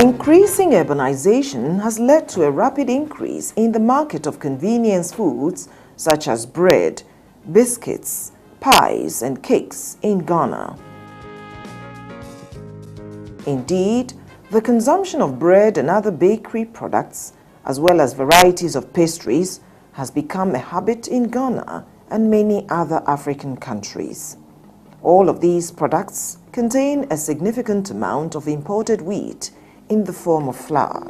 Increasing urbanization has led to a rapid increase in the market of convenience foods such as bread, biscuits, pies and cakes in Ghana. Indeed, the consumption of bread and other bakery products, as well as varieties of pastries, has become a habit in Ghana and many other African countries. All of these products contain a significant amount of imported wheat in the form of flour.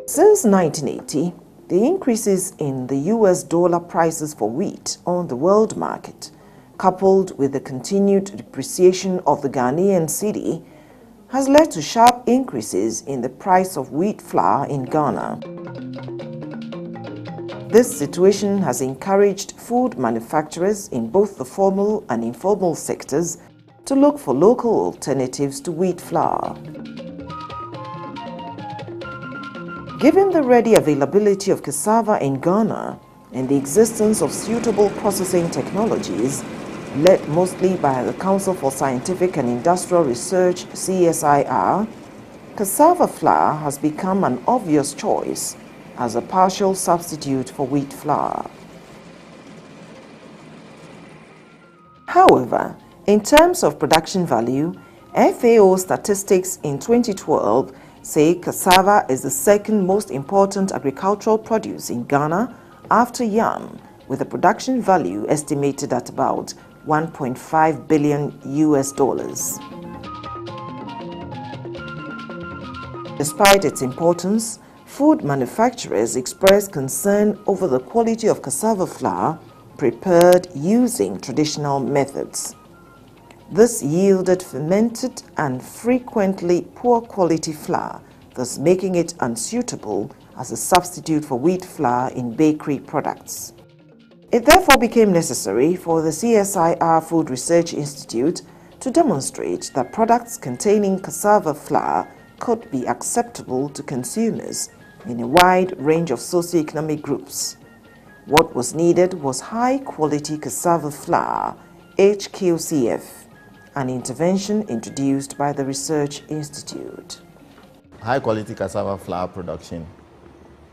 Since 1980, the increases in the US dollar prices for wheat on the world market, coupled with the continued depreciation of the Ghanaian cedi, has led to sharp increases in the price of wheat flour in Ghana. This situation has encouraged food manufacturers in both the formal and informal sectors to look for local alternatives to wheat flour. Given the ready availability of cassava in Ghana and the existence of suitable processing technologies, led mostly by the Council for Scientific and Industrial Research (CSIR), cassava flour has become an obvious choice as a partial substitute for wheat flour. However, in terms of production value, FAO statistics in 2012 say cassava is the second most important agricultural produce in Ghana after yam, with a production value estimated at about $1.5 billion. Despite its importance, food manufacturers express concern over the quality of cassava flour prepared using traditional methods. This yielded fermented and frequently poor quality flour, thus making it unsuitable as a substitute for wheat flour in bakery products. It therefore became necessary for the CSIR-Food Research Institute to demonstrate that products containing cassava flour could be acceptable to consumers in a wide range of socioeconomic groups. What was needed was high-quality cassava flour, HQCF, an intervention introduced by the Research Institute. High-quality cassava flour production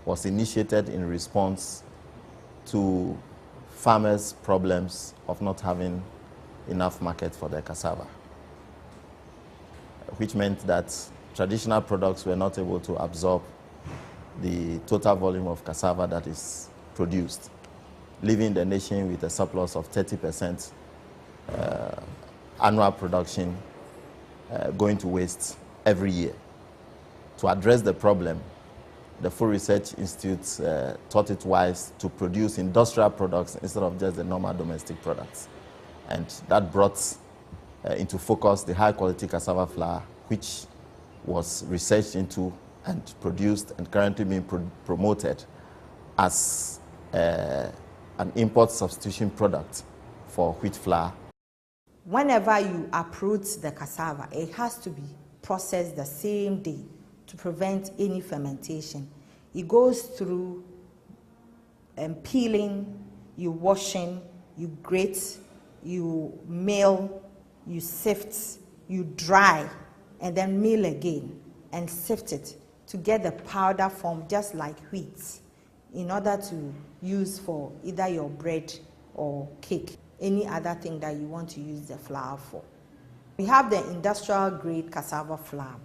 was initiated in response to farmers' problems of not having enough market for their cassava, which meant that traditional products were not able to absorb the total volume of cassava that is produced, leaving the nation with a surplus of 30% annual production going to waste every year. To address the problem, the Food Research Institute thought it wise to produce industrial products instead of just the normal domestic products. And that brought into focus the high-quality cassava flour, which was researched into and produced and currently being promoted as an import substitution product for wheat flour. Whenever you uproot the cassava, it has to be processed the same day to prevent any fermentation. It goes through peeling, you washing, you grate, you mill, you sift, you dry, and then mill again and sift it to get the powder form just like wheat in order to use for either your bread or cake, any other thing that you want to use the flour for. We have the industrial grade cassava flour.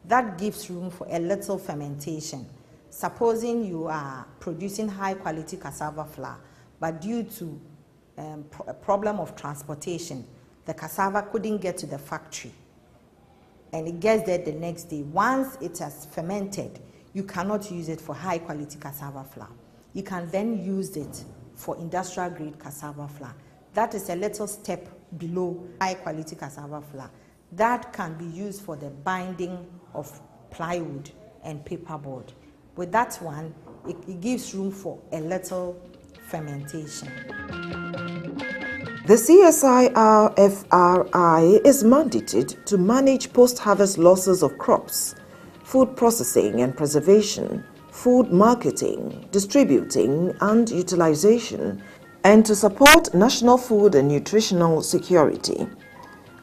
That gives room for a little fermentation. Supposing you are producing high quality cassava flour, but due to a problem of transportation, the cassava couldn't get to the factory, and it gets there the next day. Once it has fermented, you cannot use it for high quality cassava flour. You can then use it for industrial grade cassava flour. That is a little step below high quality cassava flour. That can be used for the binding of plywood and paperboard. With that one, it gives room for a little fermentation. The CSIR-FRI is mandated to manage post-harvest losses of crops, food processing and preservation, food marketing, distributing and utilization, and to support national food and nutritional security.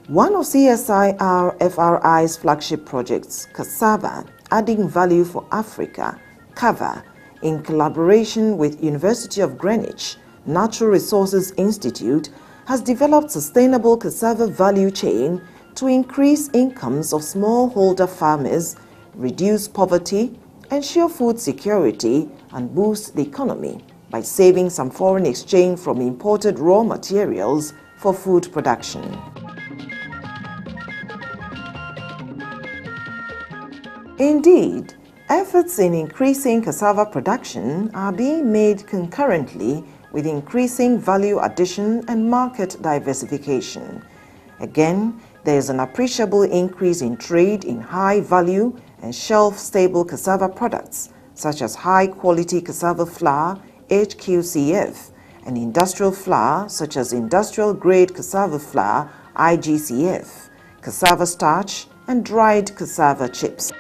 One of CSIR-FRI's flagship projects, Cassava, Adding Value for Africa, CAVA, in collaboration with University of Greenwich, Natural Resources Institute, has developed sustainable cassava value chain to increase incomes of smallholder farmers, reduce poverty, ensure food security, and boost the economy by saving some foreign exchange from imported raw materials for food production. Indeed, efforts in increasing cassava production are being made concurrently with increasing value addition and market diversification. Again, there is an appreciable increase in trade in high-value and shelf-stable cassava products, such as high-quality cassava flour, HQCF, and industrial flour, such as industrial-grade cassava flour, IGCF, cassava starch, and dried cassava chips.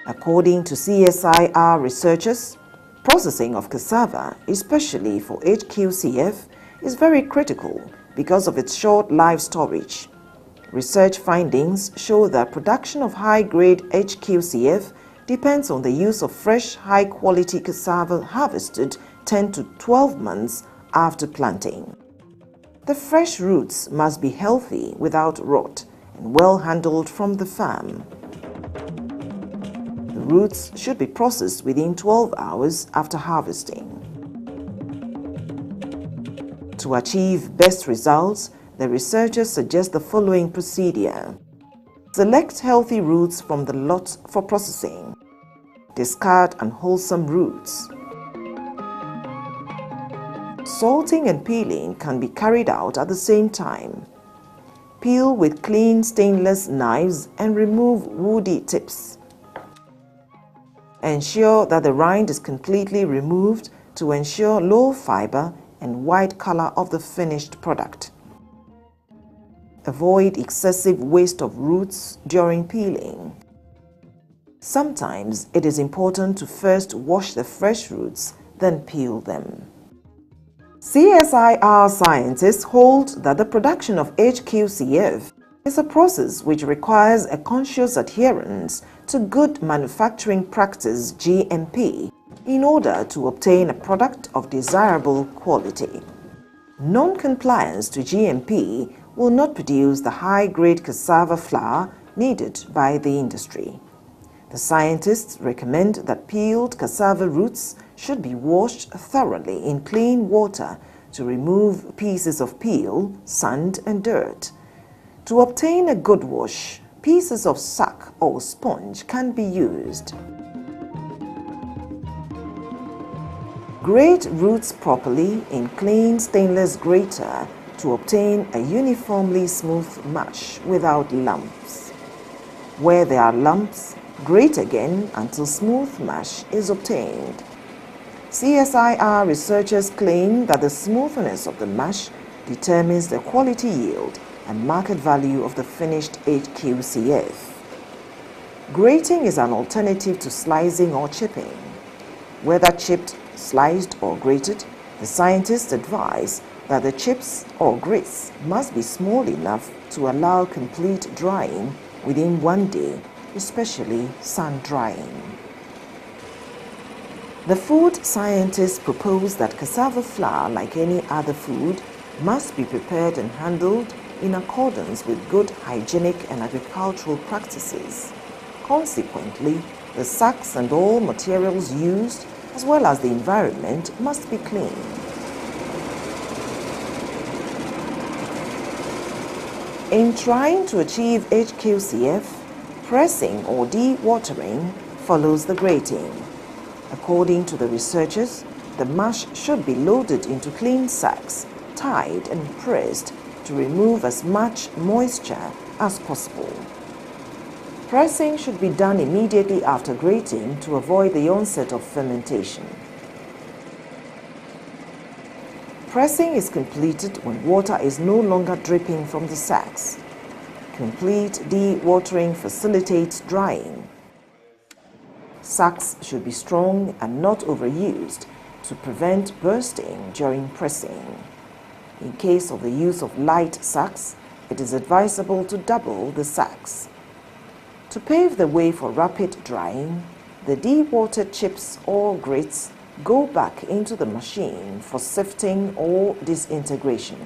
According to CSIR researchers, processing of cassava, especially for HQCF, is very critical because of its short life storage. Research findings show that production of high-grade HQCF depends on the use of fresh, high-quality cassava harvested 10 to 12 months after planting. The fresh roots must be healthy without rot and well handled from the farm. The roots should be processed within 12 hours after harvesting. To achieve best results, the researchers suggest the following procedure. Select healthy roots from the lot for processing. Discard unwholesome roots. Salting and peeling can be carried out at the same time. Peel with clean stainless knives and remove woody tips. Ensure that the rind is completely removed to ensure low fiber and white color of the finished product. Avoid excessive waste of roots during peeling. Sometimes it is important to first wash the fresh roots, then peel them. CSIR scientists hold that the production of HQCF is a process which requires a conscious adherence to good manufacturing practice (GMP) in order to obtain a product of desirable quality. Non-compliance to GMP will not produce the high-grade cassava flour needed by the industry. The scientists recommend that peeled cassava roots should be washed thoroughly in clean water to remove pieces of peel, sand, and dirt. To obtain a good wash, pieces of sack or sponge can be used. Grate roots properly in clean stainless grater to obtain a uniformly smooth mash without lumps. Where there are lumps, grate again until smooth mash is obtained. CSIR researchers claim that the smoothness of the mash determines the quality yield and market value of the finished HQCF. Grating is an alternative to slicing or chipping. Whether chipped, sliced, or grated, the scientists advise that the chips or grits must be small enough to allow complete drying within 1 day, especially sun drying. The food scientists propose that cassava flour, like any other food, must be prepared and handled in accordance with good hygienic and agricultural practices. Consequently, the sacks and all materials used, as well as the environment, must be clean. In trying to achieve HQCF, pressing or dewatering follows the grating. According to the researchers, the mash should be loaded into clean sacks, tied and pressed to remove as much moisture as possible. Pressing should be done immediately after grating to avoid the onset of fermentation. Pressing is completed when water is no longer dripping from the sacks. Complete dewatering facilitates drying. Sacks should be strong and not overused to prevent bursting during pressing. In case of the use of light sacks, it is advisable to double the sacks. To pave the way for rapid drying, the dewatered chips or grits go back into the machine for sifting or disintegration.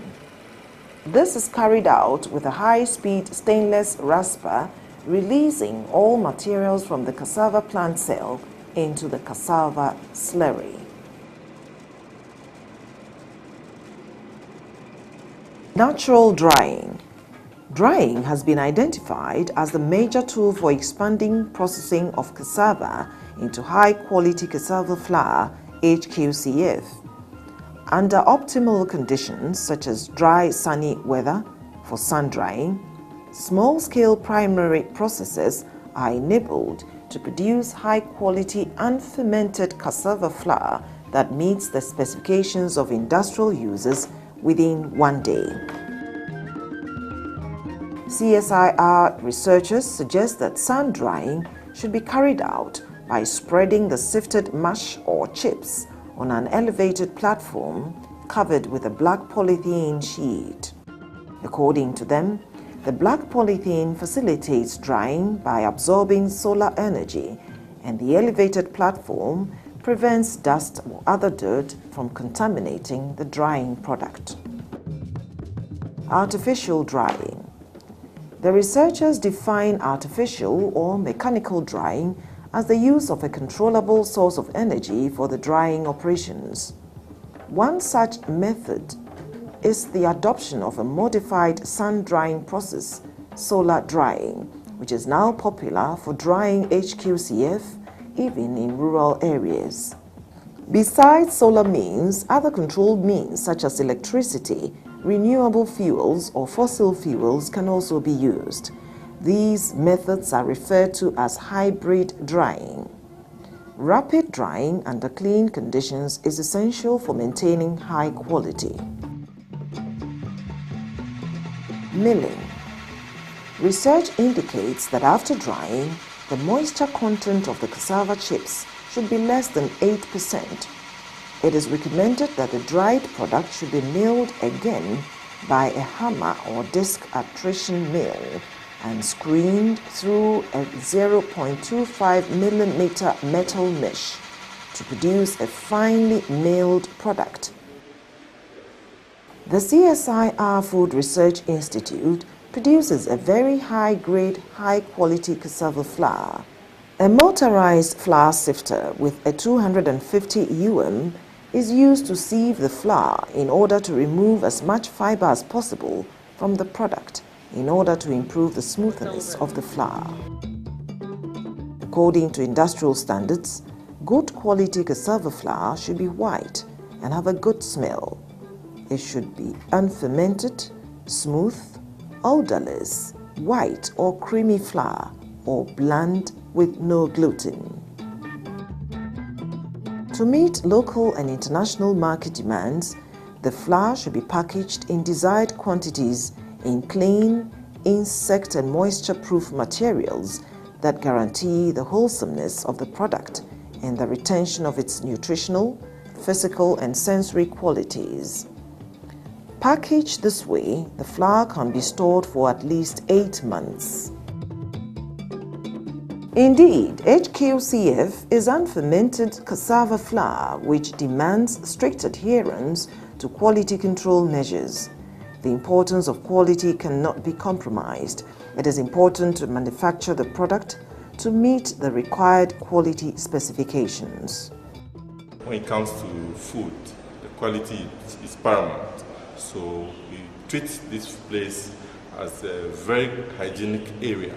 This is carried out with a high-speed stainless rasper, releasing all materials from the cassava plant cell into the cassava slurry. Natural drying. Drying has been identified as the major tool for expanding processing of cassava into high-quality cassava flour, HQCF. Under optimal conditions such as dry, sunny weather for sun drying, small-scale primary processes are enabled to produce high-quality unfermented cassava flour that meets the specifications of industrial users within 1 day. CSIR researchers suggest that sun drying should be carried out by spreading the sifted mash or chips on an elevated platform covered with a black polythene sheet. According to them, the black polythene facilitates drying by absorbing solar energy, and the elevated platform prevents dust or other dirt from contaminating the drying product. Artificial drying. The researchers define artificial or mechanical drying as the use of a controllable source of energy for the drying operations. One such method is the adoption of a modified sun drying process, solar drying, which is now popular for drying HQCF even in rural areas. Besides solar means, other controlled means such as electricity, renewable fuels or fossil fuels can also be used. These methods are referred to as hybrid drying. Rapid drying under clean conditions is essential for maintaining high quality. Milling. Research indicates that after drying, the moisture content of the cassava chips should be less than 8%. It is recommended that the dried product should be milled again by a hammer or disc attrition mill and screened through a 0.25 millimeter metal mesh to produce a finely milled product. The CSIR-Food Research Institute produces a very high-grade, high-quality cassava flour. A motorized flour sifter with a 250 is used to sieve the flour in order to remove as much fiber as possible from the product in order to improve the smoothness of the flour. According to industrial standards, good quality cassava flour should be white and have a good smell. It should be unfermented, smooth, odorless, white or creamy flour, or bland with no gluten. To meet local and international market demands, the flour should be packaged in desired quantities in clean, insect and moisture-proof materials that guarantee the wholesomeness of the product and the retention of its nutritional, physical and sensory qualities. Packaged this way, the flour can be stored for at least 8 months. Indeed, HQCF is unfermented cassava flour which demands strict adherence to quality control measures. The importance of quality cannot be compromised. It is important to manufacture the product to meet the required quality specifications. When it comes to food, the quality is paramount. So we treat this place as a very hygienic area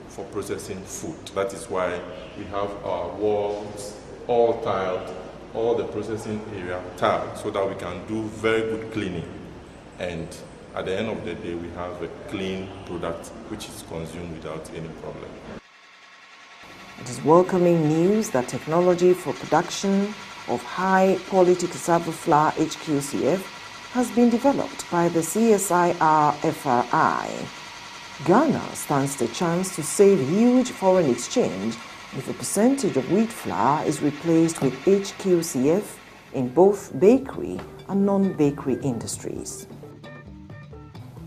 for processing food. That is why we have our walls all tiled, all the processing area tiled, so that we can do very good cleaning. And at the end of the day, we have a clean product which is consumed without any problem. It is welcoming news that technology for production of high-quality cassava flour HQCF has been developed by the CSIR-FRI. Ghana stands the chance to save huge foreign exchange if a percentage of wheat flour is replaced with HQCF in both bakery and non-bakery industries.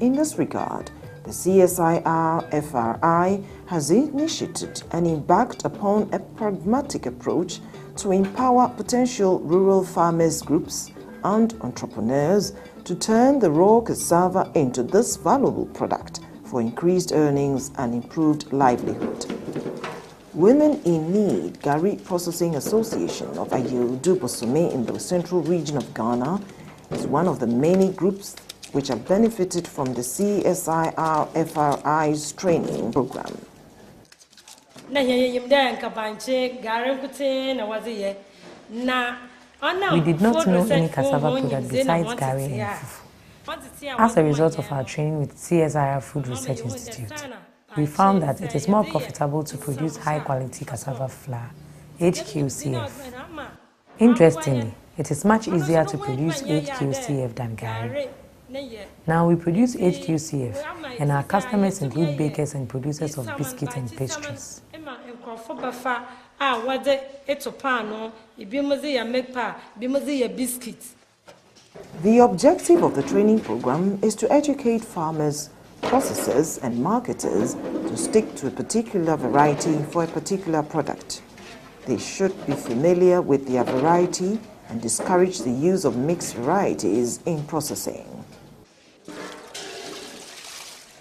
In this regard, the CSIR-FRI has initiated and embarked upon a pragmatic approach to empower potential rural farmers groups and entrepreneurs to turn the raw cassava into this valuable product for increased earnings and improved livelihood. Women in Need Gari Processing Association of Ayodu Bosome in the central region of Ghana is one of the many groups which have benefited from the CSIR-FRI's training program. We did not know any cassava product besides Gari and fufu. As a result of our training with CSIR-Food Research Institute, we found that it is more profitable to produce high-quality cassava flour, HQCF. Interestingly, it is much easier to produce HQCF than Gari. Now we produce HQCF, and our customers include bakers and producers of biscuits and pastries. The objective of the training program is to educate farmers, processors and marketers to stick to a particular variety for a particular product. They should be familiar with their variety and discourage the use of mixed varieties in processing.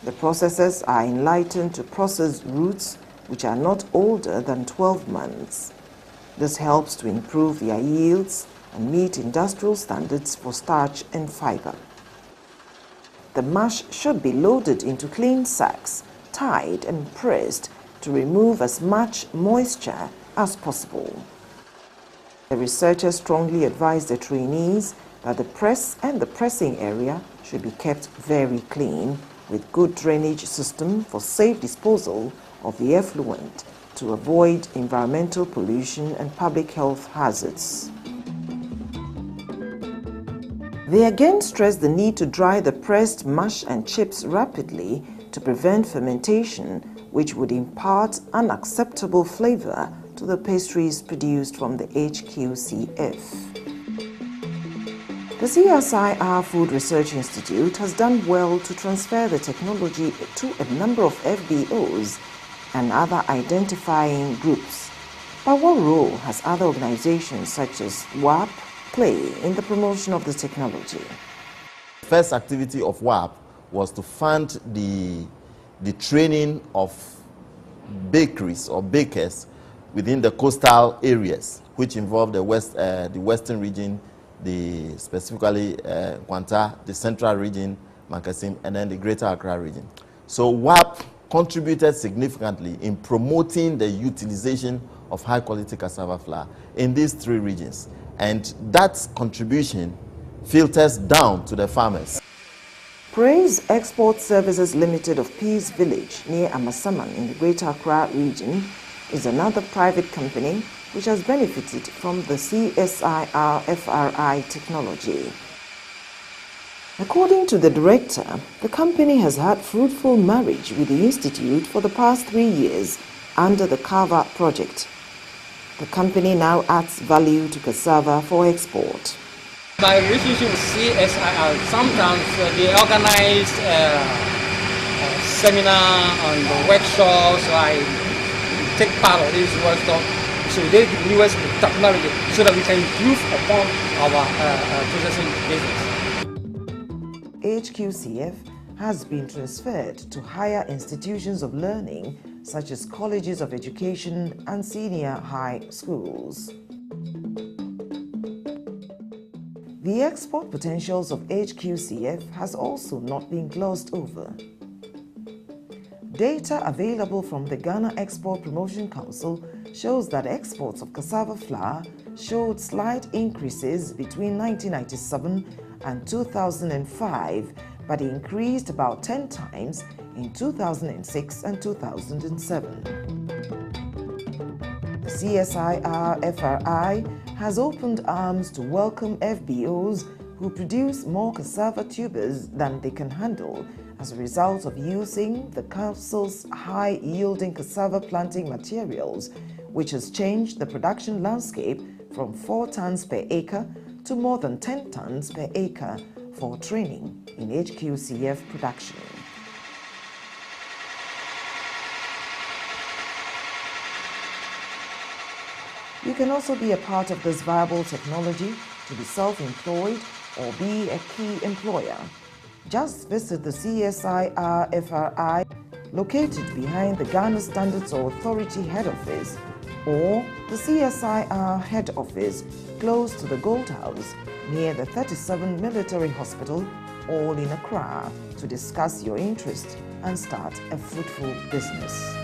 The processors are enlightened to process roots which are not older than 12 months. This helps to improve their yields and meet industrial standards for starch and fiber. The mash should be loaded into clean sacks, tied and pressed to remove as much moisture as possible. The researchers strongly advise the trainees that the press and the pressing area should be kept very clean, with good drainage system for safe disposal of the effluent to avoid environmental pollution and public health hazards. They again stress the need to dry the pressed mash and chips rapidly to prevent fermentation, which would impart unacceptable flavor to the pastries produced from the HQCF. The CSIR-Food Research Institute has done well to transfer the technology to a number of FBOs and other identifying groups. But what role has other organizations such as WAP play in the promotion of the technology? The first activity of WAP was to fund the training of bakeries or bakers within the coastal areas, which involve the western region, specifically Kwanta, the central region, Mankasim, and then the greater Accra region. So WAP contributed significantly in promoting the utilization of high-quality cassava flour in these three regions. And that contribution filters down to the farmers. Praise Export Services Limited of Peace Village near Amasaman in the Greater Accra region is another private company which has benefited from the CSIR-FRI technology. According to the director, the company has had fruitful marriage with the Institute for the past 3 years under the CAVA project. The company now adds value to cassava for export. By relationship with CSIR, sometimes they organize seminar and workshops. So I take part of this workshop. So they give us technology so that we can improve upon our processing business. HQCF has been transferred to higher institutions of learning such as colleges of education and senior high schools. The export potentials of HQCF has also not been glossed over. Data available from the Ghana Export Promotion Council shows that exports of cassava flour showed slight increases between 1997 and 2005, but increased about 10 times in 2006 and 2007. The CSIR-FRI has opened arms to welcome FBOs who produce more cassava tubers than they can handle as a result of using the Council's high-yielding cassava planting materials, which has changed the production landscape from 4 tons per acre to more than 10 tons per acre for training in HQCF production. You can also be a part of this viable technology to be self-employed or be a key employer. Just visit the CSIR-FRI located behind the Ghana Standards Authority head office or the CSIR head office close to the Gold House near the 37 Military Hospital, all in Accra, to discuss your interest and start a fruitful business.